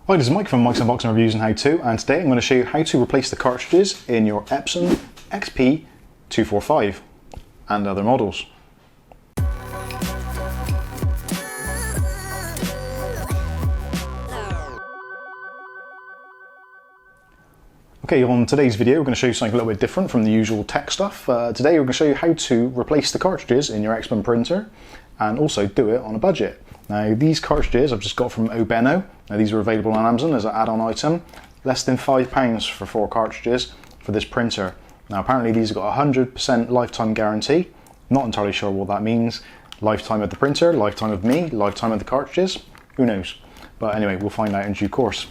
Hi, this is Mike from Mike's Unboxing Reviews and How To, and today I'm going to show you how to replace the cartridges in your EPSON XP245 and other models. Okay, on today's video we're going to show you something a little bit different from the usual tech stuff. Today we're going to show you how to replace the cartridges in your EPSON printer and also do it on a budget. Now these cartridges I've just got from Obeno. Now these are available on Amazon as an add-on item. Less than £5 for 4 cartridges for this printer. Now apparently these have got a 100% lifetime guarantee. Not entirely sure what that means. Lifetime of the printer, lifetime of me, lifetime of the cartridges, who knows. But anyway, we'll find out in due course.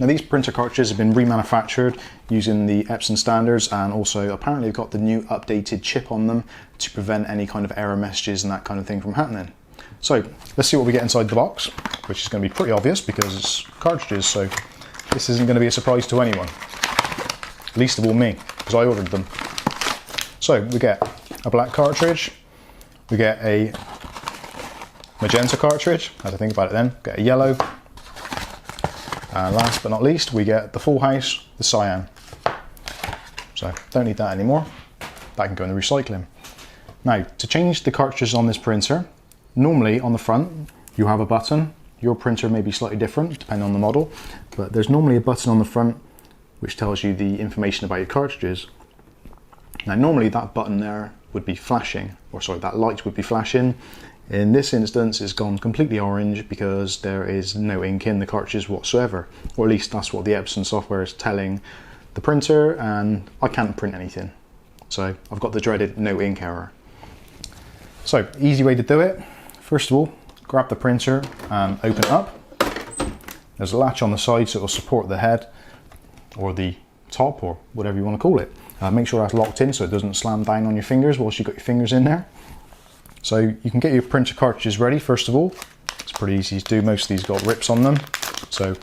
Now these printer cartridges have been remanufactured using the EPSON standards, and also apparently they've got the new updated chip on them to prevent any kind of error messages and that kind of thing from happening. So let's see what we get inside the box, which is going to be pretty obvious because it's cartridges, so this isn't going to be a surprise to anyone. Least of all me, because I ordered them. So we get a black cartridge, we get a magenta cartridge, as I think about it then, get a yellow, and last but not least we get the full house, the cyan. So don't need that anymore, that can go in the recycling. Now to change the cartridges on this printer, normally on the front you have a button. Your printer may be slightly different depending on the model, but there's normally a button on the front which tells you the information about your cartridges. Now normally that button there would be flashing, or sorry, that light would be flashing. In this instance it's gone completely orange because there is no ink in the cartridges whatsoever, or at least that's what the EPSON software is telling the printer, and I can't print anything. So I've got the dreaded no ink error. So easy way to do it. First of all, grab the printer and open it up. There's a latch on the side so it will support the head or the top or whatever you want to call it. Make sure that's locked in so it doesn't slam down on your fingers whilst you've got your fingers in there. So you can get your printer cartridges ready first of all. It's pretty easy to do, most of these got rips on them. So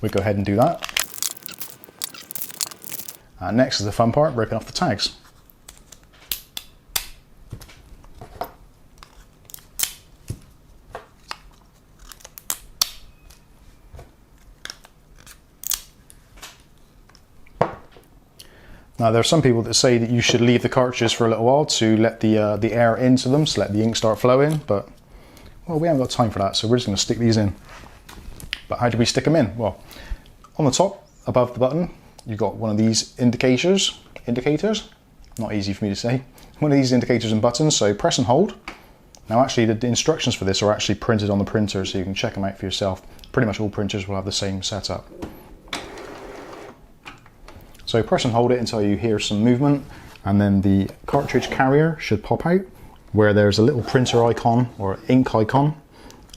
we'll go ahead and do that. Next is the fun part, ripping off the tags. Now there are some people that say that you should leave the cartridges for a little while to let the air into them, to let the ink start flowing, but well, we haven't got time for that, so we're just going to stick these in. But how do we stick them in? Well, on the top, above the button, you've got one of these indicators, not easy for me to say, one of these indicators and buttons, so press and hold. Now actually the instructions for this are actually printed on the printer, so you can check them out for yourself. Pretty much all printers will have the same setup. So press and hold it until you hear some movement, and then the cartridge carrier should pop out where there's a little printer icon or ink icon,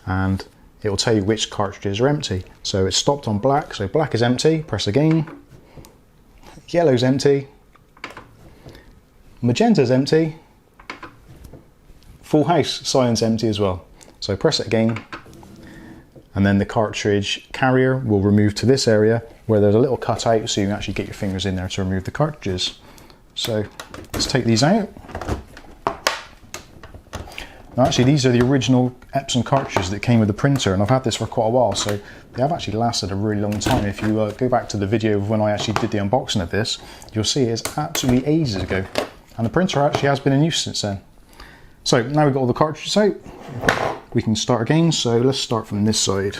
and it will tell you which cartridges are empty. So it's stopped on black, so black is empty, press again. Yellow's empty. Magenta's empty. Full house, cyan's empty as well. So press it again, and then the cartridge carrier will remove to this area where there's a little cutout so you can actually get your fingers in there to remove the cartridges. So let's take these out. Now actually these are the original EPSON cartridges that came with the printer, and I've had this for quite a while, so they have actually lasted a really long time. If you go back to the video of when I actually did the unboxing of this, you'll see it's absolutely ages ago, and the printer actually has been in use since then. So now we've got all the cartridges out, we can start again. So let's start from this side.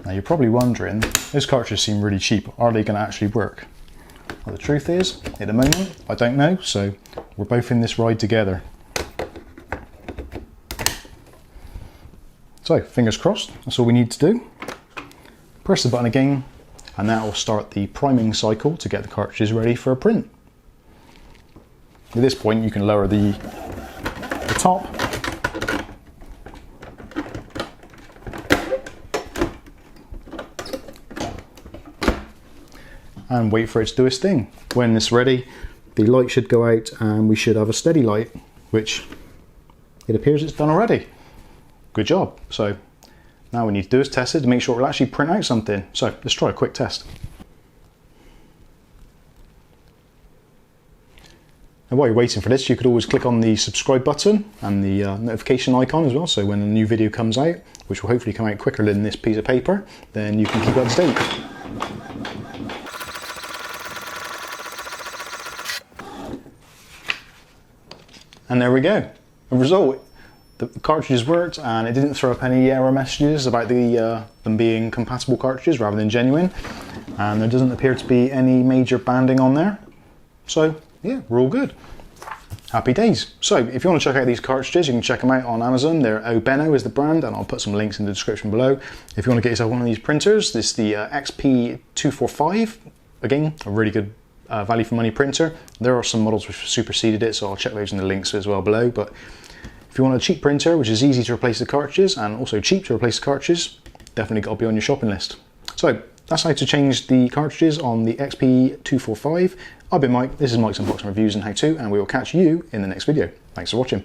Now you're probably wondering, those cartridges seem really cheap, are they going to actually work? Well, the truth is, at the moment, I don't know, so we're both in this ride together. So fingers crossed, that's all we need to do. Press the button again, and that will start the priming cycle to get the cartridges ready for a print. At this point you can lower the top, and wait for it to do its thing. When it's ready, the light should go out and we should have a steady light, which it appears it's done already. Good job. So now we need to do is test it to make sure it'll actually print out something. So let's try a quick test. And while you're waiting for this, you could always click on the subscribe button and the notification icon as well, so when a new video comes out, which will hopefully come out quicker than this piece of paper, then you can keep up to date. And there we go. The result, the cartridges worked and it didn't throw up any error messages about them being compatible cartridges rather than genuine. And there doesn't appear to be any major banding on there. So yeah, we're all good. Happy days. So if you want to check out these cartridges, you can check them out on Amazon. They're Obeno is the brand, and I'll put some links in the description below. If you want to get yourself one of these printers, this is the XP245. Again, a really good value for money printer. There are some models which superseded it, so I'll check those in the links as well below. But if you want a cheap printer, which is easy to replace the cartridges and also cheap to replace the cartridges, definitely got to be on your shopping list. So that's how to change the cartridges on the XP245. I've been Mike, this is Mike's Unboxing Reviews and How To, and we will catch you in the next video. Thanks for watching.